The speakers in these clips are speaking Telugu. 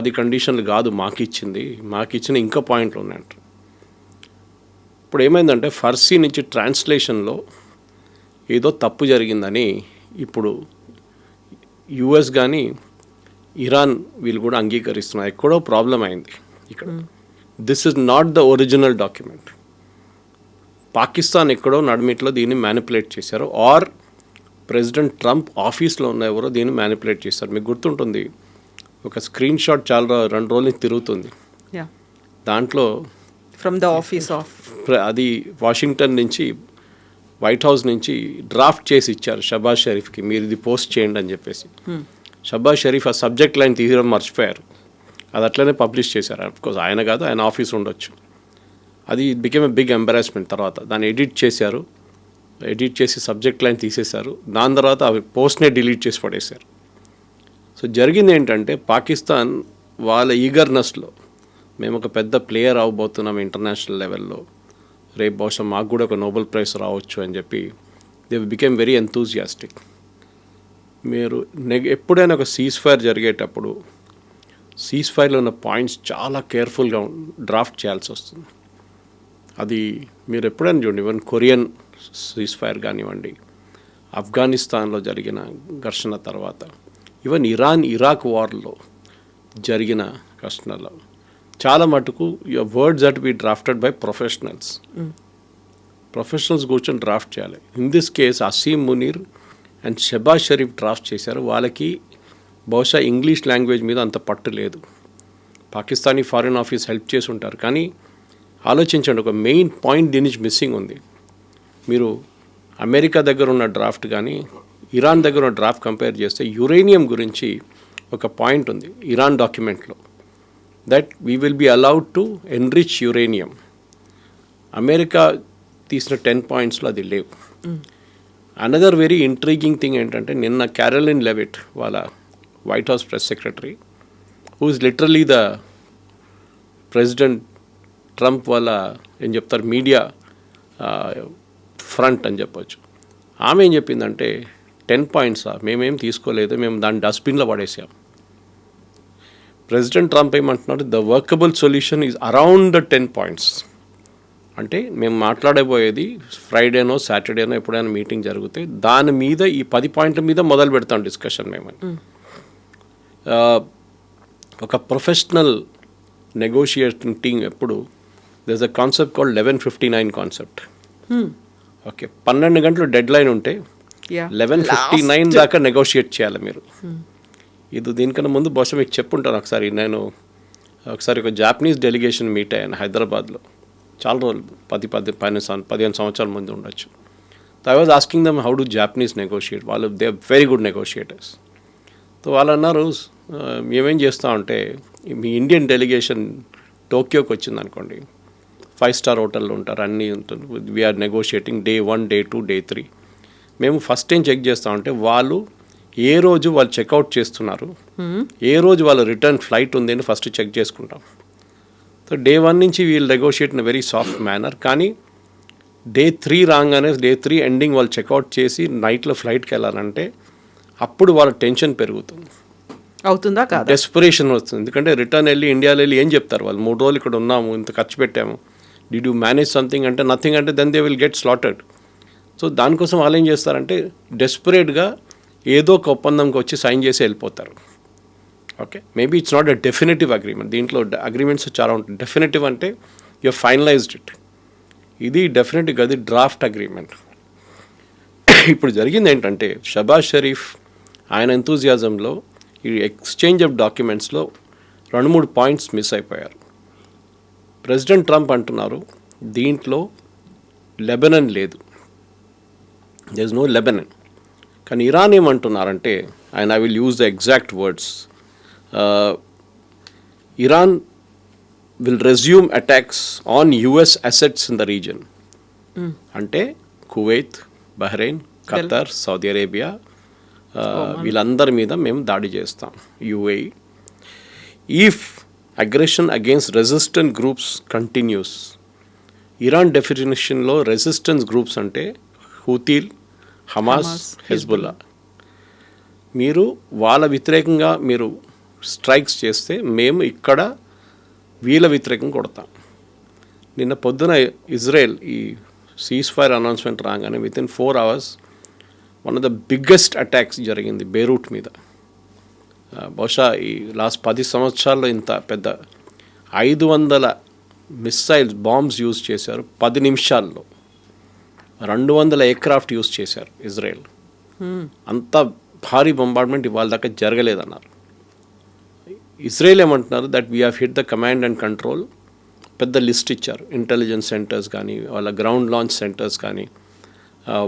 అది కండిషన్లు కాదు మాకిచ్చిన ఇంకా పాయింట్లు ఉన్నాయంట. ఇప్పుడు ఏమైందంటే ఫర్సీ నుంచి ట్రాన్స్లేషన్లో ఏదో తప్పు జరిగిందని ఇప్పుడు యుఎస్ కానీ ఇరాన్ వీళ్ళు కూడా అంగీకరిస్తున్నారు. ఎక్కడో ప్రాబ్లం అయింది ఇక్కడ. This is not the original document. Pakistan ఎక్కడో నడిమిట్లో దీన్ని మ్యానిపులేట్ చేశారు, ఆర్ ప్రెసిడెంట్ ట్రంప్ ఆఫీస్లో ఉన్న ఎవరో దీన్ని మ్యానిపులేట్ చేశారు. మీకు గుర్తుంటుంది, ఒక స్క్రీన్ షాట్ చాలా 2 రోజుల నుంచి తిరుగుతుంది. దాంట్లో ఫ్రమ్ ద ఆఫీస్ ఆఫ్ అది వాషింగ్టన్ నుంచి వైట్ హౌస్ నుంచి డ్రాఫ్ట్ చేసి ఇచ్చారు షబాజ్ షరీఫ్కి, మీరు ఇది పోస్ట్ చేయండి అని చెప్పేసి. షబాజ్ షరీఫ్ ఆ సబ్జెక్ట్ లైన్ తీయడం మర్చిపోయారు. అది అట్లనే పబ్లిష్ చేశారు. అఫ్కోర్స్ ఆయన కాదు, ఆయన ఆఫీస్ ఉండొచ్చు. అది బికెమ్ ఎ బిగ్ ఎంబరాస్మెంట్. తర్వాత దాన్ని ఎడిట్ చేసి సబ్జెక్ట్ లైన్ తీసేశారు. దాని తర్వాత అవి పోస్ట్నే డిలీట్ చేసి పడేశారు. సో జరిగింది ఏంటంటే, పాకిస్తాన్ వాళ్ళ ఈగర్నెస్లో మేము ఒక పెద్ద ప్లేయర్ అవ్వబోతున్నాం ఇంటర్నేషనల్ లెవెల్లో, రేపు బహుశా మాకు కూడా ఒక నోబెల్ ప్రైజ్ రావచ్చు అని చెప్పి దే బికెమ్ వెరీ ఎంతూజియాస్టిక్. మీరు ఎప్పుడైనా ఒక సీజ్ ఫైర్ జరిగేటప్పుడు సీజ్ ఫైర్లో ఉన్న పాయింట్స్ చాలా కేర్ఫుల్గా డ్రాఫ్ట్ చేయాల్సి వస్తుంది. అది మీరు ఎప్పుడైనా చూడండి, ఈవెన్ కొరియన్ సీజ్ ఫైర్ కానివ్వండి, ఆఫ్ఘనిస్తాన్లో జరిగిన ఘర్షణ తర్వాత, ఈవెన్ ఇరాక్ వార్లో జరిగిన ఘర్షణలో చాలా మటుకు words that be drafted by professionals కూర్చొని డ్రాఫ్ట్ చేయాలి. In this case Asim Munir and Shahbaz Sharif draft చేశారు. వాళ్ళకి బహుశా ఇంగ్లీష్ లాంగ్వేజ్ మీద అంత పట్టు లేదు. పాకిస్తానీ ఫారిన్ ఆఫీస్ హెల్ప్ చేసి ఉంటారు. కానీ ఆలోచించండి, ఒక మెయిన్ పాయింట్ దీని నుంచి మిస్సింగ్ ఉంది. మీరు అమెరికా దగ్గర ఉన్న డ్రాఫ్ట్ కానీ ఇరాన్ దగ్గర ఉన్న డ్రాఫ్ట్ కంపేర్ చేస్తే యురేనియం గురించి ఒక పాయింట్ ఉంది ఇరాన్ డాక్యుమెంట్లో, that we will be allowed to enrich uranium. America తీసిన 10 పాయింట్స్లో అది లేవు. అనదర్ వెరీ ఇంట్రీగింగ్ థింగ్ ఏంటంటే, నిన్న క్యారోలిన్ లెవిట్ వాళ్ళ white house press secretary, who is literally the president Trump వాళ్ళ ఏం చెప్తారు మీడియా ఫ్రంట్ అని చెప్పొచ్చు. ఆమె ఏం చెప్పిందంటే, 10 పాయింట్సా మేమేం తీసుకోలేదు, మేము దాన్ని డస్ట్బిన్లో పడేసాం. ప్రెసిడెంట్ ట్రంప్ ఏమంటున్నారు, the workable solution is around the 10 points. అంటే మేము మాట్లాడబోయేది ఫ్రైడేనో సాటర్డేనో ఎప్పుడైనా మీటింగ్ జరిగితే దాని మీద ఈ 10 పాయింట్ల మీద మొదలు పెడతాం డిస్కషన్ మేమని. ఒక ప్రొఫెషనల్ నెగోషియేటింగ్ టీమ్ ఎప్పుడు there is a concept called 11:59 concept. Okay, 12 గంటలు డెడ్ లైన్ ఉంటే 11:59 దాకా నెగోషియేట్ చేయాలి మీరు. ఇది దీనికన్నా ముందు బహుశా మీకు చెప్పుంటాను ఒకసారి. నేను ఒకసారి ఒక జాపనీస్ డెలిగేషన్ మీట్ అయ్యాను హైదరాబాద్లో, చాలా రోజులు 15 సంవత్సరాల ముందు ఉండొచ్చు. I was asking them how do Japanese negotiate. వాళ్ళు they are very good negotiators. So వాళ్ళు అన్నారు, మేమేం చేస్తామంటే, మీ ఇండియన్ డెలిగేషన్ టోక్యోకి వచ్చింది అనుకోండి, 5 స్టార్ హోటల్లో ఉంటారు, అన్నీ ఉంటుంది, we're negotiating day 1, day 2, day 3. మేము ఫస్ట్ ఏం చెక్ చేస్తామంటే, వాళ్ళు ఏ రోజు వాళ్ళు చెక్అవుట్ చేస్తున్నారు, ఏ రోజు వాళ్ళ రిటర్న్ ఫ్లైట్ ఉంది అని ఫస్ట్ చెక్ చేసుకుంటాం. సో డే 1 నుంచి వీళ్ళు negotiate in very soft manner. కానీ డే 3 రాగానే, డే 3 ఎండింగ్ వాళ్ళు చెక్అవుట్ చేసి నైట్లో ఫ్లైట్కి వెళ్ళాలంటే అప్పుడు వాళ్ళ టెన్షన్ పెరుగుతుంది, అవుతుందా కాదు, డెస్పరేషన్ వస్తుంది. ఎందుకంటే రిటర్న్ వెళ్ళి ఇండియాలో వెళ్ళి ఏం చెప్తారు, వాళ్ళు 3 రోజులు ఇక్కడ ఉన్నాము, ఇంత ఖర్చు పెట్టాము, డిడ్ యూ మేనేజ్ సంథింగ్ అంటే నథింగ్ అంటే then they will get slotted. So దానికోసం వాళ్ళు ఏం చేస్తారంటే డెస్పరేట్గా ఏదో ఒక ఒప్పందంకి వచ్చి సైన్ చేసి వెళ్ళిపోతారు. Okay, maybe it's not a definitive agreement. దీంట్లో అగ్రిమెంట్స్ చాలా ఉంటాయి. డెఫినెటివ్ అంటే యూ ఫైనలైజ్డ్ ఇట్. ఇది డెఫినెట్గా అది డ్రాఫ్ట్ అగ్రిమెంట్. ఇప్పుడు జరిగింది ఏంటంటే, షబాజ్ షరీఫ్ ఆయన ఎంతూజియాజంలో ఈ ఎక్స్చేంజ్ ఆఫ్ డాక్యుమెంట్స్లో 2-3 పాయింట్స్ మిస్ అయిపోయారు. ప్రెసిడెంట్ ట్రంప్ అంటున్నారు దీంట్లో లెబనన్ లేదు, దేర్ ఇస్ నో లెబనన్. కానీ ఇరాన్ ఏమంటున్నారంటే, and I will use the exact words, Iran will resume attacks on US assets in the region. అంటే Kuwait, Bahrain, Qatar, Saudi Arabia, వీళ్ళందరి మీద మేము దాడి చేస్తాం. UAE if aggression against resistant groups continues. Iran డెఫినేషన్లో రెసిస్టెన్స్ గ్రూప్స్ అంటే హూతీల్, హమాస్, హెజ్బుల్లా. మీరు వాళ్ళ వ్యతిరేకంగా మీరు స్ట్రైక్స్ చేస్తే మేము ఇక్కడ వీళ్ళ వ్యతిరేకంగా కొడతాం. నిన్న పొద్దున ఇజ్రాయెల్ ఈ సీజ్ ఫైర్ అనౌన్స్మెంట్ రాగానే with in 4 hours one of the biggest attacks జరిగింది బేరూట్ మీద. బహుశా ఈ లాస్ట్ 10 సంవత్సరాల్లో ఇంత పెద్ద 500 మిస్సైల్స్ బాంబ్స్ యూజ్ చేశారు 10 నిమిషాల్లో. 200 ఎయిర్క్రాఫ్ట్ యూజ్ చేశారు ఇజ్రాయెల్. అంత భారీ బొంబార్డ్మెంట్ ఇవాళ దాకా జరగలేదన్నారు. ఇజ్రాయెల్ ఏమంటున్నారు that we have hit the command and control. పెద్ద లిస్ట్ ఇచ్చారు, ఇంటెలిజెన్స్ సెంటర్స్ కానీ వాళ్ళ గ్రౌండ్ లాంచ్ సెంటర్స్ కానీ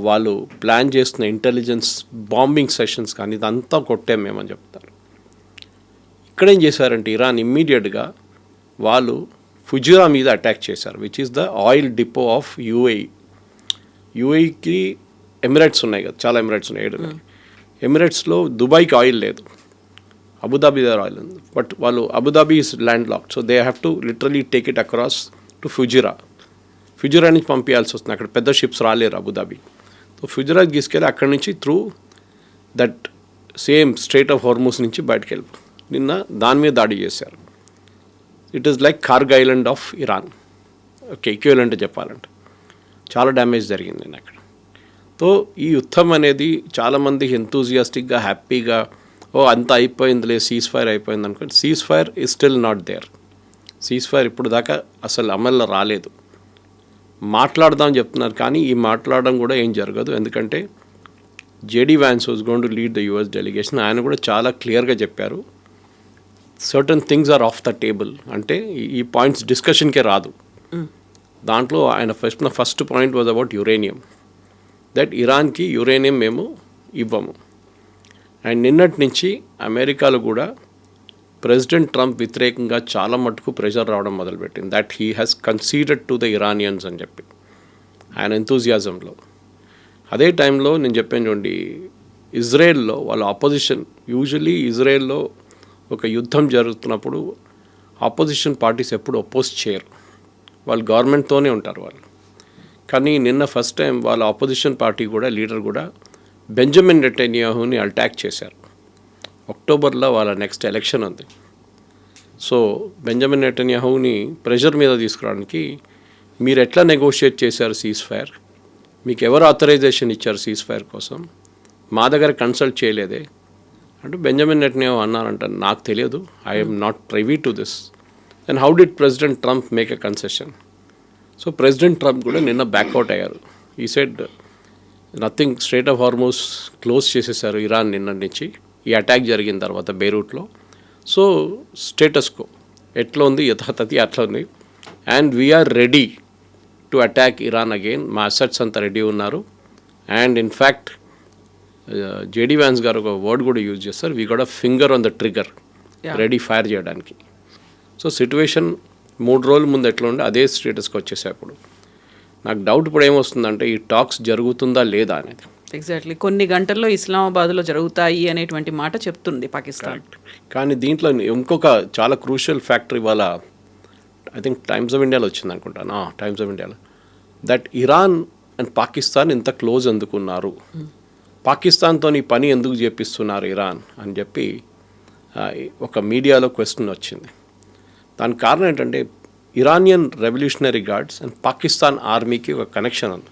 వాళ్ళు ప్లాన్ చేస్తున్న ఇంటెలిజెన్స్ బాంబింగ్ సెషన్స్ కానీ ఇదంతా కొట్టాం మేమని చెప్తారు. ఇక్కడేం చేశారంటే ఇరాన్ ఇమ్మీడియట్గా వాళ్ళు ఫుజిరా మీద అటాక్ చేశారు, which is the oil depot of UAE. యూఏఈకి ఎమిరేట్స్ ఉన్నాయి కదా, చాలా ఎమిరేట్స్ ఉన్నాయి. ఎమిరేట్స్లో దుబాయ్కి ఆయిల్ లేదు, అబుదాబీ దగ్గర ఆయిల్ ఉంది. బట్ వాళ్ళు Abu Dhabi is landlocked, so they have to literally take it across to Fujairah. Fujairah నుంచి పంపించాల్సి వస్తుంది, అక్కడ పెద్ద షిప్స్ రాలేరు అబుదాబీ. సో ఫుజిరాకి తీసుకెళ్ళి అక్కడి నుంచి through that same straight of Hormuz నుంచి బయటకు వెళ్ళి నిన్న దాని మీద దాడి చేశారు. It is like కార్గ్ island of Iran, okay, equivalent చెప్పాలంటే. చాలా డ్యామేజ్ జరిగింది నేను అక్కడ. సో ఈ యుద్ధం అనేది చాలామంది ఎంతూజియాస్టిక్గా హ్యాపీగా అంతా అయిపోయిందిలే, సీజ్ ఫైర్ అయిపోయింది అనుకోండి. Cease fire is still not there. Cease fire ఇప్పుడు దాకా అసలు అమల్లో రాలేదు. మాట్లాడదామని చెప్తున్నారు కానీ ఈ మాట్లాడడం కూడా ఏం జరగదు. ఎందుకంటే JD Vance was going to lead the US delegation. ఆయన కూడా చాలా క్లియర్గా చెప్పారు, certain things are off the table. అంటే ఈ పాయింట్స్ డిస్కషన్కే రాదు. దాంట్లో ఆయన first point was about uranium, that ఇరాన్కి యురేనియం మేము ఇవ్వము. అండ్ నిన్నటి నుంచి అమెరికాలో కూడా ప్రెసిడెంట్ ట్రంప్ వ్యతిరేకంగా చాలా మటుకు ప్రెషర్ రావడం మొదలుపెట్టింది, that he has conceded to the Iranians అని చెప్పి ఆయన ఎంతూజియాజంలో. అదే టైంలో నేను చెప్పాను చూడండి, ఇజ్రాయెల్లో వాళ్ళ ఆపోజిషన్, యూజువలీ ఇజ్రాయెల్లో ఒక యుద్ధం జరుగుతున్నప్పుడు ఆపోజిషన్ పార్టీస్ ఎప్పుడు అపోజ్ చేయరు, వాళ్ళు గవర్నమెంట్తోనే ఉంటారు వాళ్ళు. కానీ నిన్న ఫస్ట్ టైం వాళ్ళ ఆపోజిషన్ పార్టీ కూడా లీడర్ కూడా బెంజమిన్ నెటన్యాహుని అటాక్ చేశారు. అక్టోబర్లో వాళ్ళ నెక్స్ట్ ఎలక్షన్ ఉంది. సో బెంజమిన్ నెటన్యాహుని ప్రెషర్ మీద తీసుకురావడానికి మీరు ఎట్లా నెగోషియేట్ చేశారు సీజ్ ఫైర్, మీకు ఎవరు ఆథరైజేషన్ ఇచ్చారు సీజ్ ఫైర్ కోసం, మా దగ్గర కన్సల్ట్ చేయలేదే అంటే బెంజమిన్ నెటన్యాహు అన్నారంట, నాకు తెలియదు, I'm not privy to this. Then how did president Trump make a concession? So president Trump కూడా నిన్న బ్యాక్అవుట్ అయ్యారు. He said nothing, strait of Hormuz close చేసేసారు ఇరాన్ నిన్న నుంచి ఈ అటాక్ జరిగిన తర్వాత బెయిరూట్లో. సో స్టేటస్ కో ఎట్లా ఉంది, యథాతథి అట్లా ఉంది. And we're ready to attack Iran again, మా అసెట్స్ అంతా రెడీ ఉన్నారు. అండ్ ఇన్ఫ్యాక్ట్ జేడీ వ్యాన్స్ గారు ఒక వర్డ్ కూడా యూజ్ చేస్తారు, we got a finger on the trigger, ready fire చేయడానికి. సో సిట్యువేషన్ 3 రోజుల ముందు ఎట్లా ఉండే అదే స్టేటస్కి వచ్చేసాయి. అప్పుడు నాకు డౌట్ ఇప్పుడు ఏమొస్తుందంటే ఈ టాక్స్ జరుగుతుందా లేదా అనేది. ఎగ్జాక్ట్లీ కొన్ని గంటల్లో ఇస్లామాబాద్లో జరుగుతాయి అనేటువంటి మాట చెప్తుంది పాకిస్తాన్. కానీ దీంట్లో ఇంకొక చాలా క్రూషియల్ ఫ్యాక్టర్ ఇవాళ ఐ థింక్ టైమ్స్ ఆఫ్ ఇండియాలో వచ్చింది అనుకుంటాను, టైమ్స్ ఆఫ్ ఇండియాలో, దట్ ఇరాన్ అండ్ పాకిస్తాన్ ఇంత క్లోజ్ ఎందుకున్నారు, పాకిస్తాన్తో ఈ పని ఎందుకు చేపిస్తున్నారు ఇరాన్ అని చెప్పి ఒక మీడియాలో క్వశ్చన్ వచ్చింది. దానికి కారణం ఏంటంటే Iranian revolutionary guards and Pakistan ఆర్మీకి ఒక కనెక్షన్ ఉంది.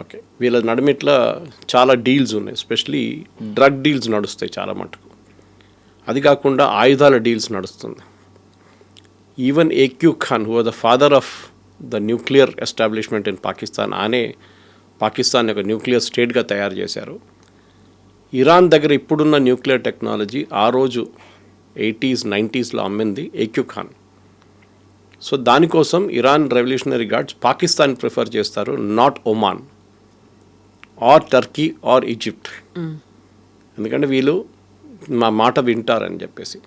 ఓకే, వీళ్ళ నడుమిట్ల చాలా డీల్స్ ఉన్నాయి, ఎస్పెషలీ డ్రగ్ డీల్స్ నడుస్తాయి చాలా మటుకు. అది కాకుండా ఆయుధాల డీల్స్ నడుస్తుంది. Even AQ Khan who was the father of the nuclear establishment in Pakistan, ఆనే పాకిస్తాన్ ఒక న్యూక్లియర్ స్టేట్గా తయారు చేశారు. ఇరాన్ దగ్గర ఇప్పుడున్న న్యూక్లియర్ టెక్నాలజీ ఆ రోజు 80s 90sలో అమ్మింది ఏక్యూ ఖాన్. సో దానికోసం Iran Revolutionary Guards Pakistan prefer చేస్తారు, not Oman or Turkey or Egypt, ఎందుకంటే వీళ్ళు మా మాట వింటారని చెప్పేసి.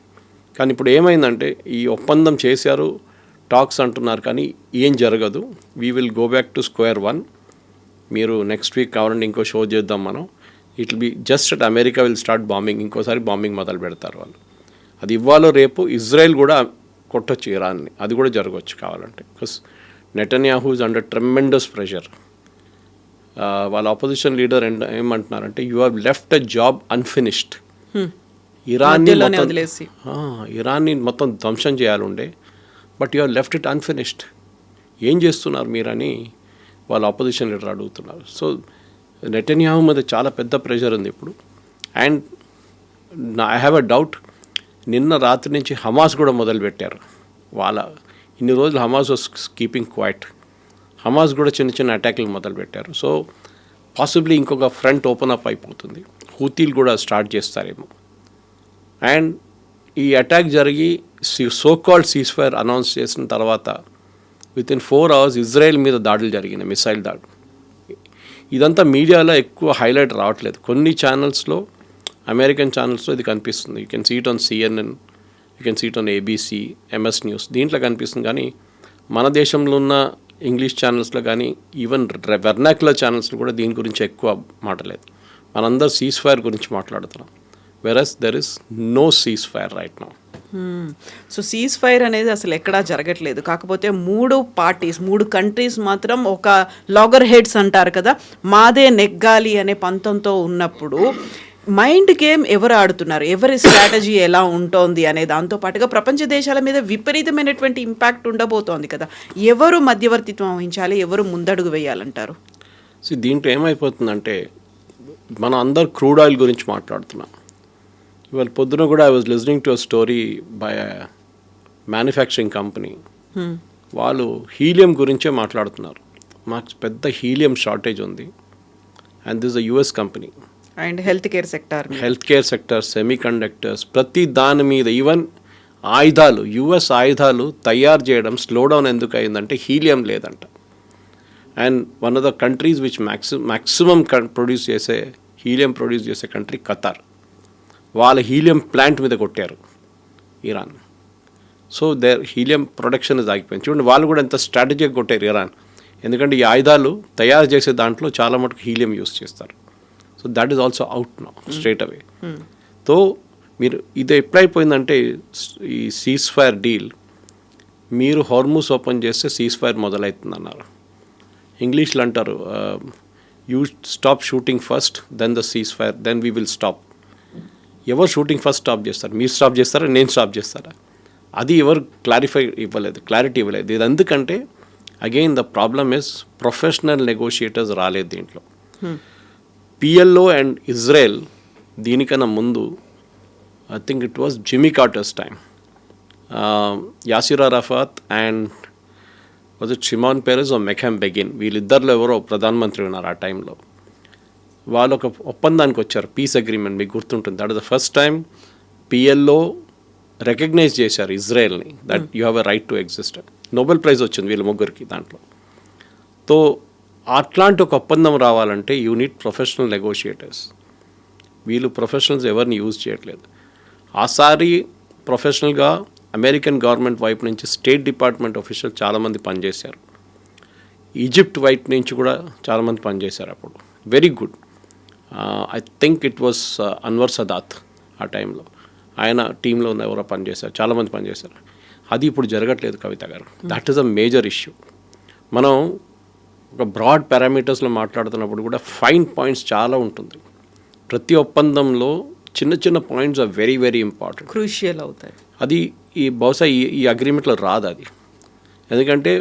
కానీ ఇప్పుడు ఏమైందంటే ఈ ఒప్పందం చేశారు, టాక్స్ అంటున్నారు, కానీ ఏం జరగదు. We will go back to square one. మీరు నెక్స్ట్ వీక్ కావాలంటే ఇంకో షో చేద్దాం మనం, it will be just at America will start bombing, ఇంకోసారి బాంబింగ్ మొదలు పెడతారు వాళ్ళు. అది ఇవ్వాలో రేపు ఇజ్రాయెల్ కూడా కొట్టొచ్చు ఇరాన్ని, అది కూడా జరగవచ్చు కావాలంటే. Because Netanyahu is under tremendous pressure. వాళ్ళ ఆపోజిషన్ లీడర్ ఏమంటున్నారంటే you have left a job unfinished, మధ్యలోనే వదిలేసి ఇరాన్ని మొత్తం ధ్వంసం చేయాలండే, but you are left it unfinished. ఏం చేస్తున్నారు మీరని వాళ్ళ ఆపోజిషన్ లీడర్ అడుగుతున్నారు. సో నెటన్యాహు మీద చాలా పెద్ద ప్రెషర్ ఉంది ఇప్పుడు. And I have a doubt, నిన్న రాత్రి నుంచి హమాస్ కూడా మొదలుపెట్టారు. ఇన్ని రోజులు Hamas was keeping quiet. Hamas కూడా చిన్న చిన్న అటాక్లు మొదలుపెట్టారు. సో పాసిబ్లీ ఇంకొక ఫ్రంట్ ఓపెన్ అప్ అయిపోతుంది. హూతీలు కూడా స్టార్ట్ చేస్తారేమో. అండ్ ఈ అటాక్ జరిగి so called cease fire announce చేసిన తర్వాత వితిన్ 4 hours ఇజ్రాయెల్ మీద దాడులు జరిగినాయి, మిసైల్ దాడులు. ఇదంతా మీడియాలో ఎక్కువ హైలైట్ రావట్లేదు. కొన్ని ఛానల్స్లో, అమెరికన్ ఛానల్స్లో ఇది కనిపిస్తుంది. You can see it on CNN, you can see it on ABC, MS news, దీంట్లో కనిపిస్తుంది. కానీ మన దేశంలో ఉన్న ఇంగ్లీష్ ఛానల్స్లో కానీ ఈవెన్ వెర్నాక్యులర్ ఛానల్స్లో కూడా దీని గురించి ఎక్కువ మాట్లాడలేదు. మనందరూ సీజ్ ఫైర్ గురించి మాట్లాడుతున్నాం. Versus there is no ceasefire right now. So ceasefire అనేది అసలు ఎక్కడా జరగట్లేదు. కాకపోతే 3 కంట్రీస్ మాత్రం ఒక లాగర్ హెడ్స్ అంటారు కదా, మాదే నెగ్గాలి అనే పంతంతో ఉన్నప్పుడు మైండ్ గేమ్ ఎవరు ఆడుతున్నారు, ఎవరి స్ట్రాటజీ ఎలా ఉంటుంది అనే దాంతోపాటుగా ప్రపంచ దేశాల మీద విపరీతమైనటువంటి ఇంపాక్ట్ ఉండబోతోంది కదా. ఎవరు మధ్యవర్తిత్వం వహించాలి, ఎవరు ముందడుగు వేయాలంటారు? సో దీంట్లో ఏమైపోతుందంటే, మనం అందరు క్రూడ్ ఆయిల్ గురించి మాట్లాడుతున్నాం. ఇవాళ పొద్దున కూడా I was listening to a story by manufacturing company. వాళ్ళు హీలియం గురించే మాట్లాడుతున్నారు. మాకు పెద్ద హీలియం షార్టేజ్ ఉంది. And this a US company. And health care sector, semi conductors, ప్రతి దాని మీద, ఈవెన్ ఆయుధాలు, US ఆయుధాలు తయారు చేయడం స్లో డౌన్ ఎందుకు అయిందంటే హీలియం లేదంట. And one of the countries which maximum helium produce చేసే కంట్రీ ఖతార్. వాళ్ళ హీలియం ప్లాంట్ మీద కొట్టారు ఇరాన్. సో దేర్ హీలియం ప్రొడక్షన్ ఆగిపోయింది. చూడండి, వాళ్ళు కూడా ఎంత స్ట్రాటజీగా కొట్టారు ఇరాన్. ఎందుకంటే ఈ ఆయుధాలు తయారు చేసే దాంట్లో చాలా మటుకు హీలియం యూస్ చేస్తారు. So that is also out now straight away. సో మీరు ఇది ఎప్పుడైపోయిందంటే ఈ సీజ్ ఫైర్ డీల్, మీరు హార్మూస్ ఓపెన్ చేస్తే సీజ్ ఫైర్ మొదలవుతుంది అన్నారు. ఇంగ్లీష్లో అంటారు, you stop shooting first, then the cease fire, then we will stop. ఎవరు షూటింగ్ ఫస్ట్ స్టాప్ చేస్తారు? మీరు స్టాప్ చేస్తారా, నేను స్టాప్ చేస్తారా? అది ఎవరు క్లారిటీ ఇవ్వలేదు. ఇది ఎందుకంటే again the problem is professional negotiators రాలేదు దీంట్లో. PLO అండ్ ఇజ్రాయెల్ దీనికన్నా ముందు I think it was Jimmy Carter's time, Yasser Arafat and was it Shimon Peres or Menachem Begin, వీళ్ళిద్దరిలో ఎవరో ప్రధానమంత్రి ఉన్నారు ఆ టైంలో. వాళ్ళు ఒక ఒప్పందానికి వచ్చారు, పీస్ అగ్రిమెంట్. మీకు గుర్తుంటుంది, that is the first time PLO recognize చేశారు ఇజ్రాయెల్ని, that you have a right to exist. Nobel Prize వచ్చింది వీళ్ళ ముగ్గురికి దాంట్లో. సో అట్లాంటి ఒక ఒప్పందం రావాలంటే యూ నీడ్ ప్రొఫెషనల్ నెగోషియేటర్స్. వీళ్ళు ప్రొఫెషనల్స్ ఎవరిని యూజ్ చేయట్లేదు. ఆసారి ప్రొఫెషనల్గా అమెరికన్ గవర్నమెంట్ వైపు నుంచి స్టేట్ డిపార్ట్మెంట్ ఆఫీషియల్ చాలామంది పనిచేశారు. ఈజిప్ట్ వైపు నుంచి కూడా చాలామంది పనిచేశారు అప్పుడు. Very good. I think it was Anwar Sadat ఆ టైంలో, ఆయన టీంలో ఉన్న ఎవరో పనిచేశారు, చాలామంది పనిచేశారు. అది ఇప్పుడు జరగట్లేదు కవిత గారు. That is a major issue. మనం ఒక బ్రాడ్ పారామీటర్స్లో మాట్లాడుతున్నప్పుడు కూడా ఫైన్ పాయింట్స్ చాలా ఉంటుంది. ప్రతి ఒప్పందంలో చిన్న చిన్న points are very very important, crucial అవుతాయి. అది బహుశా ఈ అగ్రిమెంట్లో రాదు అది. ఎందుకంటే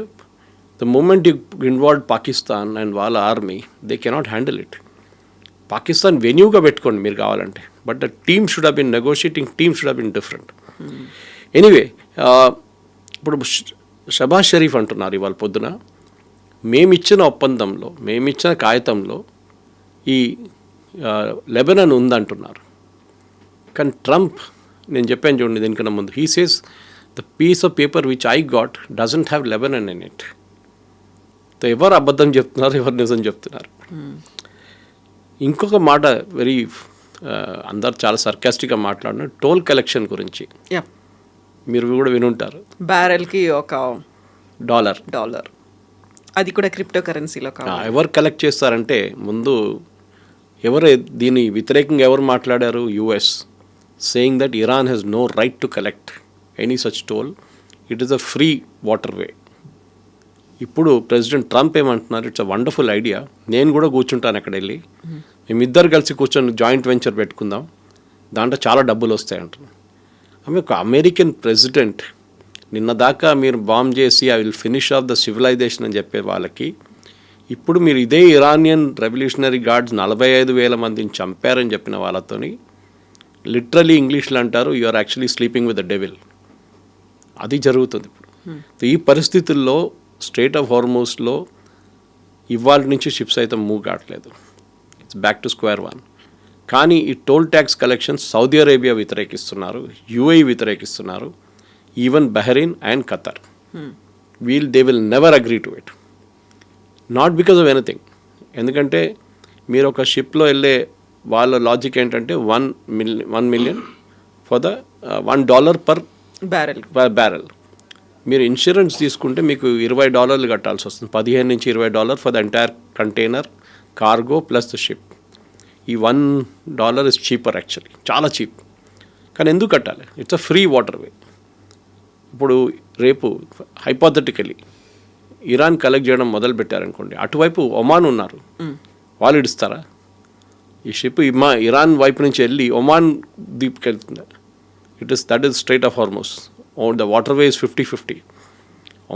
the moment you involve Pakistan and వాళ్ళ army, they cannot handle it. Pakistan వెన్యూగా పెట్టుకోండి మీరు కావాలంటే, but the team should have been negotiating team should have been different. Anyway, ఇప్పుడు షబాజ్ షరీఫ్ అంటున్నారు ఇవాళ పొద్దున, మేమిచ్చిన ఒప్పందంలో, మేమిచ్చిన కాగితంలో ఈ లెబనాన్ ఉందంటున్నారు. కానీ ట్రంప్, నేను చెప్పాను చూడండి దీనికన్నా ముందు, he says the piece of paper which I got doesn't have Lebanon in it. So ఎవరు అబద్ధం చెప్తున్నారు, ఎవరు నిజం చెప్తున్నారు? ఇంకొక మాట వెరీ అందరు చాలా సర్కాస్టిక్గా మాట్లాడిన టోల్ కలెక్షన్ గురించి మీరు కూడా వినుంటారు. బ్యారెల్కి $1 $1. అది కూడా క్రిప్టో కరెన్సీలో కావాలి. ఎవరు కలెక్ట్ చేస్తారంటే, ముందు ఎవరు దీని వ్యతిరేకంగా ఎవరు మాట్లాడారు? US, saying that Iran has no right to collect any such toll, it is a free waterway. ఇప్పుడు ప్రెసిడెంట్ ట్రంప్ ఏమంటున్నారు, ఇట్స్ అ వండర్ఫుల్ ఐడియా, నేను కూడా కూర్చుంటాను అక్కడ వెళ్ళి, మేమిద్దరు కలిసి కూర్చొని జాయింట్ వెంచర్ పెట్టుకుందాం, దాంట్లో చాలా డబ్బులు వస్తాయి అంటున్నారు. ఆమె ఒక అమెరికన్ ప్రెసిడెంట్, నిన్న దాకా మీరు బాంబ్ చేసి I will finish off the civilization అని చెప్పే వాళ్ళకి ఇప్పుడు మీరు ఇదే ఇరానియన్ రెవల్యూషనరీ గార్డ్స్ 45,000 మందిని చంపారని చెప్పిన వాళ్ళతోని లిటరలీ ఇంగ్లీష్లో అంటారు you are actually sleeping with the devil. అది జరుగుతుంది ఇప్పుడు. ఈ పరిస్థితుల్లో స్ట్రైట్ ఆఫ్ హార్మోస్లో ఇవాళ నుంచి షిప్స్ అయితే మూవ్ కావట్లేదు. It's back to square one. కానీ ఈ toll tax collections Saudi Arabia వ్యతిరేకిస్తున్నారు, యుఏఈ వ్యతిరేకిస్తున్నారు, even Bahrain and Qatar. They will never agree to it, not because of anything. ఎందుకంటే మీరు ఒక షిప్లో వెళ్ళే వాళ్ళ లాజిక్ ఏంటంటే $1 million for the $1 per barrel. మీరు ఇన్సూరెన్స్ తీసుకుంటే మీకు $20 కట్టాల్సి వస్తుంది, $15 నుంచి $20 for the entire container, cargo plus the ship. ఈ $1 ఇస్ చీపర్ యాక్చువల్లీ, చాలా చీప్. కానీ ఎందుకు కట్టాలి? It's a free waterway. ఇప్పుడు రేపు హైపోథెటికలీ ఇరాన్ కలెక్ట్ చేయడం మొదలు పెట్టారనుకోండి, అటువైపు ఒమాన్ ఉన్నారు, వాళ్ళు ఇడుస్తారా? ఈ షిప్ ఇరాన్ వైపు నుంచి వెళ్ళి ఒమాన్ దీప్కి వెళ్తుంది. That is strait of Hormuz. The waterway is 50-50.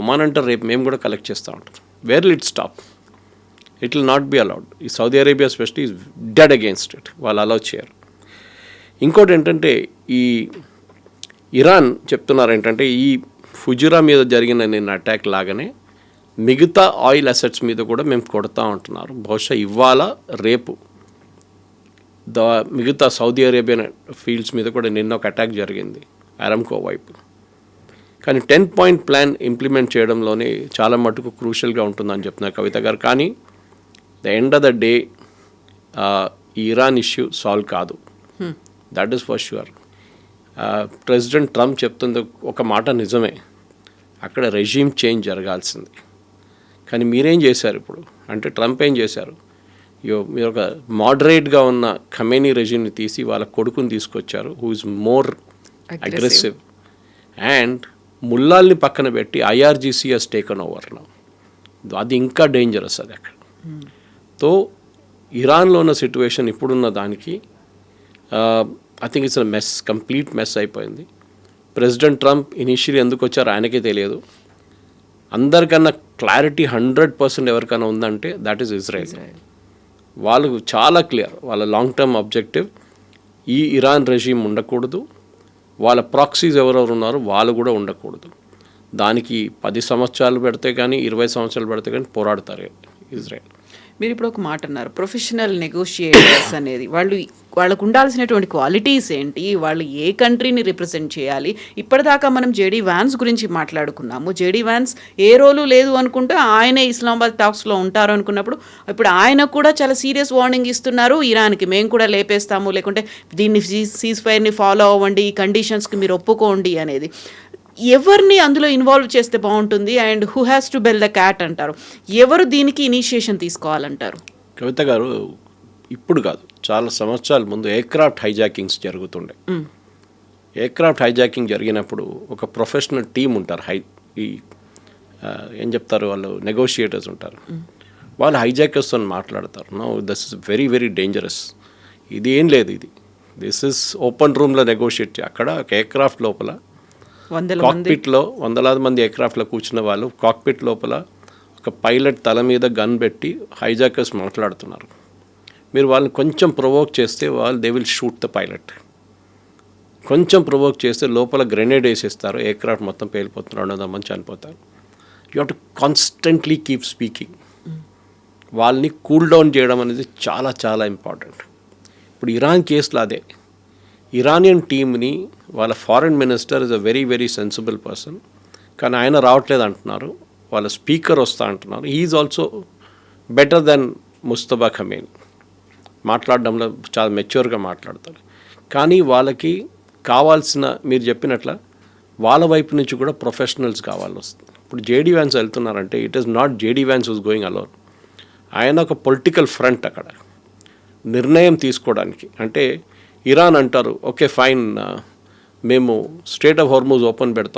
Oman అంటారు రేపు మేము కూడా కలెక్ట్ చేస్తూ ఉంటాం. Where will it stop? It will not be allowed. ఈ Saudi Arabia specially is dead against it. వాళ్ళు అలౌ చేయరు. ఇంకోటి ఏంటంటే ఈ ఇరాన్ చెప్తున్నారు ఏంటంటే ఈ ఫుజిరా మీద జరిగిన నిన్న అటాక్ లాగానే మిగతా ఆయిల్ అసెట్స్ మీద కూడా మేము కొడతా ఉంటున్నారు. బహుశా ఇవాళ రేపు మిగతా సౌదీ అరేబియన్ ఫీల్డ్స్ మీద కూడా నిన్న ఒక అటాక్ జరిగింది అరామ్కో వైపు. కానీ 10-point ప్లాన్ ఇంప్లిమెంట్ చేయడంలోనే చాలా మటుకు క్రూషియల్గా ఉంటుందని చెప్తున్నారు కవిత గారు. కానీ the end of the day ఈ ఇరాన్ ఇష్యూ సాల్వ్ కాదు, that is for sure. President Trump చెప్తుంది ఒక మాట నిజమే, అక్కడ రెజీమ్ చేంజ్ జరగాల్సింది. కానీ మీరేం చేశారు ఇప్పుడు అంటే ట్రంప్ ఏం చేశారు? మీరు ఒక మోడరేట్గా ఉన్న ఖమేనీ రెజీమ్ని తీసి వాళ్ళ కొడుకుని తీసుకొచ్చారు, who is more aggressive. And ముల్లాల్ని పక్కన పెట్టి IRGC has taken over now. అది ఇంకా డేంజరస్ అది అక్కడ. సో ఇరాన్లో ఉన్న సిట్యువేషన్ ఇప్పుడున్న దానికి I think it's mess, complete mess అయిపోయింది. ప్రెసిడెంట్ ట్రంప్ ఇనిషియల్లీ ఎందుకు వచ్చారో ఆయనకే తెలియదు. అందరికన్నా క్లారిటీ 100% ఎవరికైనా ఉందంటే దట్ ఈస్ ఇజ్రాయెల్. వాళ్ళు చాలా క్లియర్, వాళ్ళ లాంగ్ టర్మ్ ఆబ్జెక్టివ్ ఈ ఇరాన్ రెజీమ్ ఉండకూడదు, వాళ్ళ ప్రాక్సీస్ ఎవరెవరు ఉన్నారో వాళ్ళు కూడా ఉండకూడదు. దానికి 10 సంవత్సరాలు పెడితే కానీ 20 సంవత్సరాలు పెడితే కానీ పోరాడతారు ఇజ్రాయెల్. మీరు ఇప్పుడు ఒక మాట అన్నారు, ప్రొఫెషనల్ నెగోషియేటర్స్ అనేది వాళ్ళకు ఉండాల్సినటువంటి క్వాలిటీస్ ఏంటి, వాళ్ళు ఏ కంట్రీని రిప్రజెంట్ చేయాలి? ఇప్పటిదాకా మనం జేడీ వ్యాన్స్ గురించి మాట్లాడుకున్నాము. జేడీ వ్యాన్స్ ఏ రోలు లేదు అనుకుంటే ఆయనే ఇస్లామాబాద్ టాక్స్లో ఉంటారు అనుకున్నప్పుడు ఇప్పుడు ఆయన కూడా చాలా సీరియస్ వార్నింగ్ ఇస్తున్నారు ఇరాన్కి, మేము కూడా లేపేస్తాము, లేకుంటే దీన్ని సీజ్ ఫైర్ని ఫాలో అవ్వండి, ఈ కండిషన్స్కి మీరు ఒప్పుకోండి అనేది. ఎవరిని అందులో ఇన్వాల్వ్ చేస్తే బాగుంటుంది? And who has to bell the cat అంటారు? ఎవరు దీనికి ఇనిషియేషన్ తీసుకోవాలంటారు? కవిత గారు, ఇప్పుడు కాదు, చాలా సంవత్సరాల ముందు ఎయిర్క్రాఫ్ట్ హైజాకింగ్స్ జరుగుతుండే. ఎయిర్క్రాఫ్ట్ హైజాకింగ్ జరిగినప్పుడు ఒక ప్రొఫెషనల్ టీం ఉంటారు, ఏం చెప్తారు వాళ్ళు, నెగోషియేటర్స్ ఉంటారు. వాళ్ళు హైజాకర్స్తో మాట్లాడతారు. No this is very very dangerous, ఇది ఏం లేదు, దిస్ ఇస్ ఓపెన్ రూమ్లో నెగోషియేట్. అక్కడ ఒక ఎయిర్క్రాఫ్ట్ లోపల కాక్పిట్లో వందలాది మంది ఎయిర్క్రాఫ్ట్లో కూర్చున్న వాళ్ళు కాక్పిట్ లోపల ఒక పైలట్ తల మీద గన్ పెట్టి హైజాకర్స్ మాట్లాడుతున్నారు. మీరు వాళ్ళని కొంచెం ప్రొవోక్ చేస్తే they will shoot the pilot. కొంచెం ప్రొవోక్ చేస్తే లోపల గ్రెనేడ్ వేసేస్తారు, ఎయిర్క్రాఫ్ట్ మొత్తం పేలిపోతున్నారు, 200 మంది చనిపోతారు. You have to constantly keep speaking. వాళ్ళని కూల్ డౌన్ చేయడం అనేది చాలా చాలా ఇంపార్టెంట్. ఇప్పుడు ఇరాన్ కేసులో అదే, ఇరానియన్ టీమ్ని వాళ్ళ foreign minister is a very very sensible person, కానీ ఆయన రావట్లేదు అంటున్నారు. వాళ్ళ స్పీకర్ వస్తా అంటున్నారు. He is also better than Mustafa Khamenei. మాట్లాడడంలో చాలా మెచ్యూర్గా మాట్లాడతారు. కానీ వాళ్ళకి కావాల్సిన, మీరు చెప్పినట్ల వాళ్ళ వైపు నుంచి కూడా ప్రొఫెషనల్స్ కావాలి వస్తుంది. ఇప్పుడు జేడీ వ్యాన్స్ వెళ్తున్నారంటే it is not JD Vance who's going alone. ఆయన ఒక పొలిటికల్ ఫ్రంట్ అక్కడ నిర్ణయం తీసుకోవడానికి. అంటే ఇరాన్ అంటారు ఓకే ఫైన్, మేము స్ట్రైట్ ఆఫ్ హార్మూజ్ ఓపెన్ పెడతాం,